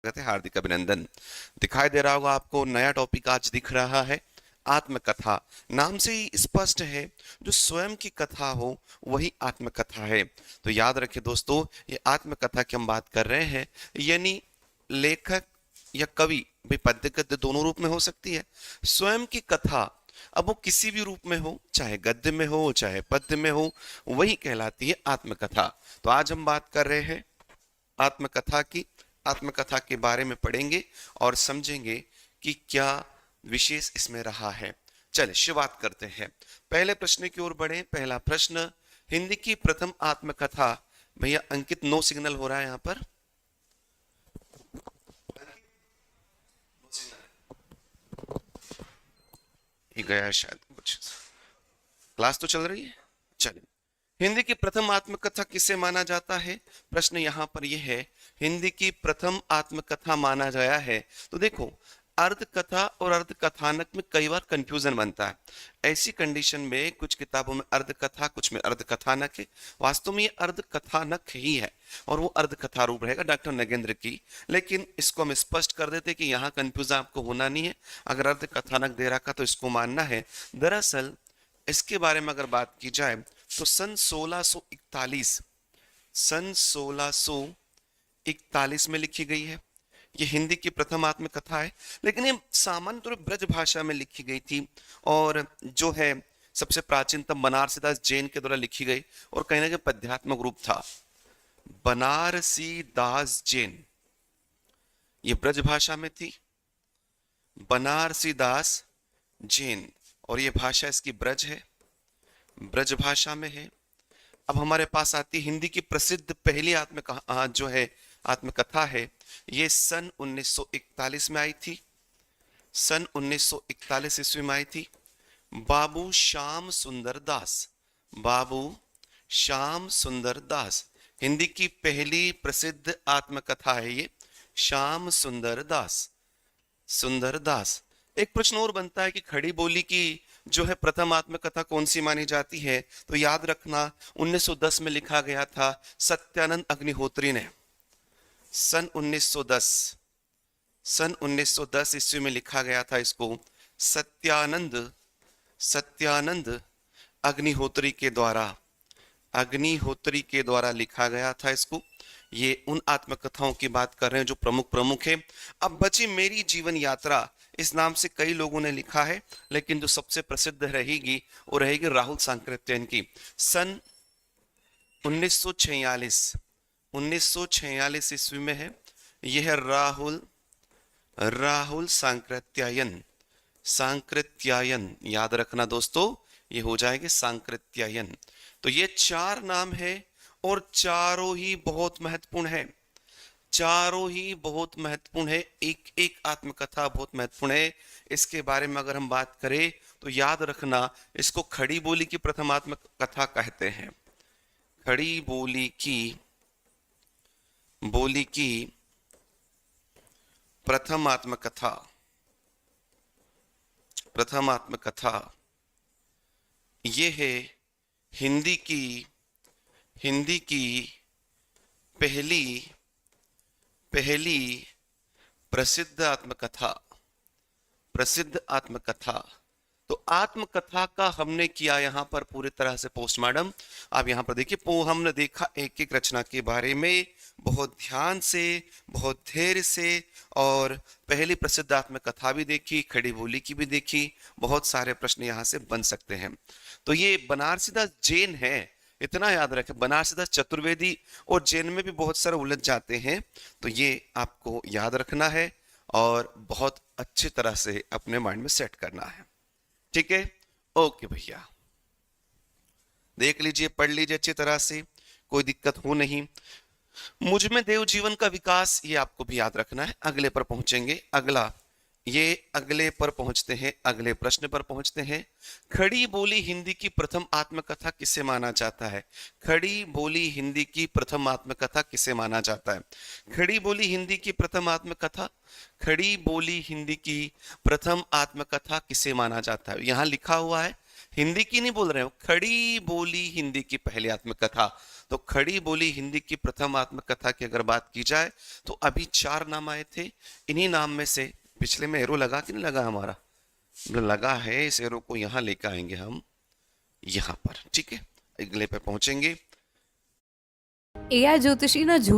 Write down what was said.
है, हार्दिक अभिनंदन। दिखाई दे रहा होगा आपको, नया टॉपिक आज दिख रहा है, आत्मकथा। नाम से ही स्पष्ट है, जो स्वयं की कथा हो वही आत्मकथा है। तो याद रखें दोस्तों, ये आत्मकथा की हम बात कर रहे हैं, यानी लेखक या कवि, भाई पद्य गद्य दोनों रूप में हो सकती है। स्वयं की कथा, अब वो किसी भी रूप में हो, चाहे गद्य में हो चाहे पद्य में हो, वही कहलाती है आत्मकथा। तो आज हम बात कर रहे हैं आत्मकथा की। आत्मकथा के बारे में पढ़ेंगे और समझेंगे कि क्या विशेष इसमें रहा है। चलिए शुरुआत करते हैं, पहले प्रश्न की ओर बढ़े। पहला प्रश्न, हिंदी की प्रथम आत्मकथा। भैया अंकित नो सिग्नल हो रहा है यहां पर। ही गया है शायद, कुछ क्लास तो चल रही है। चलिए, हिंदी की प्रथम आत्मकथा किसे माना जाता है? प्रश्न यहां पर यह है, हिंदी की प्रथम आत्मकथा माना गया है। तो देखो, अर्ध कथा और अर्ध कथानक में कई बार कंफ्यूजन बनता है। ऐसी कंडीशन में कुछ किताबों में अर्ध कथा, कुछ में अर्ध कथानक है। वास्तव में ये अर्ध कथानक ही है और वो अर्ध कथा रूप रहेगा डॉक्टर नगेंद्र की। लेकिन इसको हम स्पष्ट कर देते कि यहाँ कंफ्यूजन आपको होना नहीं है। अगर अर्ध कथानक दे रखा तो इसको मानना है। दरअसल इसके बारे में अगर बात की जाए तो सन 1641, सन 1641 में लिखी गई है। ये हिंदी की प्रथम आत्मकथा है, लेकिन ये सामान्य तौर पर ब्रज भाषा में लिखी गई थी और जो है सबसे प्राचीनतम बनारसीदास जैन के द्वारा लिखी गई और कहीं ना कहीं पद्यात्मक रूप था। बनारसीदास जैन, ये ब्रज भाषा में थी, बनारसीदास जैन, और ये भाषा इसकी ब्रज है, ब्रज भाषा में है। अब हमारे पास आती हिंदी की प्रसिद्ध पहली आत्मकथा जो है, आत्मकथा है, ये सन 1941 में आई थी। सन 1941 ईस्वी में आई थी। बाबू श्याम सुंदर दास, बाबू श्याम सुंदर दास, हिंदी की पहली प्रसिद्ध आत्मकथा है ये, श्याम सुंदर दास, सुंदर दास। एक प्रश्न और बनता है कि खड़ी बोली की जो है प्रथम आत्मकथा कौन सी मानी जाती है? तो याद रखना 1910 में लिखा गया था सत्यानंद अग्निहोत्री ने। सन 1910, सन 1910 ईस्वी में लिखा गया था इसको सत्यानंद, सत्यानंद अग्निहोत्री के द्वारा, अग्निहोत्री के द्वारा लिखा गया था इसको। ये उन आत्मकथाओं की बात कर रहे हैं जो प्रमुख प्रमुख है। अब बची मेरी जीवन यात्रा, इस नाम से कई लोगों ने लिखा है, लेकिन जो सबसे प्रसिद्ध रहेगी वो रहेगी राहुल सांकृत्यायन की। सन 1946, 1946 ईस्वी में है। यह राहुल, राहुल सांकृत्यायन, सांकृत्यायन याद रखना दोस्तों, ये हो जाएंगे सांकृत्यायन। तो ये चार नाम है और चारों ही बहुत महत्वपूर्ण है, चारों ही बहुत महत्वपूर्ण है। एक एक आत्मकथा बहुत महत्वपूर्ण है। इसके बारे में अगर हम बात करें तो याद रखना, इसको खड़ी बोली की प्रथम आत्मकथा कहते हैं। खड़ी बोली की, बोली की प्रथम आत्मकथा, प्रथम आत्मकथा ये है हिंदी की, हिंदी की पहली, पहली प्रसिद्ध आत्मकथा, प्रसिद्ध आत्मकथा। तो आत्मकथा का हमने किया यहाँ पर पूरी तरह से पोस्टमार्टम। आप यहाँ पर देखिए, हमने देखा एक एक रचना के बारे में बहुत ध्यान से, बहुत धैर्य से, और पहली प्रसिद्ध आत्मकथा भी देखी, खड़ी बोली की भी देखी। बहुत सारे प्रश्न यहाँ से बन सकते हैं। तो ये बनारसीदास जैन है, इतना याद रखें। बनारसीदास चतुर्वेदी और जैन में भी बहुत सारे उलझ जाते हैं, तो ये आपको याद रखना है और बहुत अच्छी तरह से अपने माइंड में सेट करना है। ठीक है, ओके भैया, देख लीजिए, पढ़ लीजिए अच्छी तरह से, कोई दिक्कत हो नहीं। मुझ में देव जीवन का विकास, ये आपको भी याद रखना है। अगले पर पहुंचेंगे, अगला, ये अगले पर पहुंचते हैं, अगले प्रश्न पर पहुंचते हैं। खड़ी बोली हिंदी की प्रथम आत्मकथा किसे माना जाता है? खड़ी बोली हिंदी की प्रथम आत्मकथा किसे माना जाता है? खड़ी बोली हिंदी की प्रथम आत्मकथा, खड़ी बोली हिंदी की प्रथम आत्मकथा किसे माना जाता है? यहां लिखा हुआ है हिंदी की नहीं बोल रहे हो, खड़ी बोली हिंदी की पहली आत्मकथा। तो खड़ी बोली हिंदी की प्रथम आत्मकथा की अगर बात की जाए तो अभी 4 नाम आए थे। इन्हीं नाम में से पिछले में एरो लगा कि नहीं लगा हमारा? लगा है, इस एरो को यहाँ लेकर आएंगे हम, यहाँ पर, ठीक है, अगले पे पहुंचेंगे। एआई ज्योतिषी ना झूठ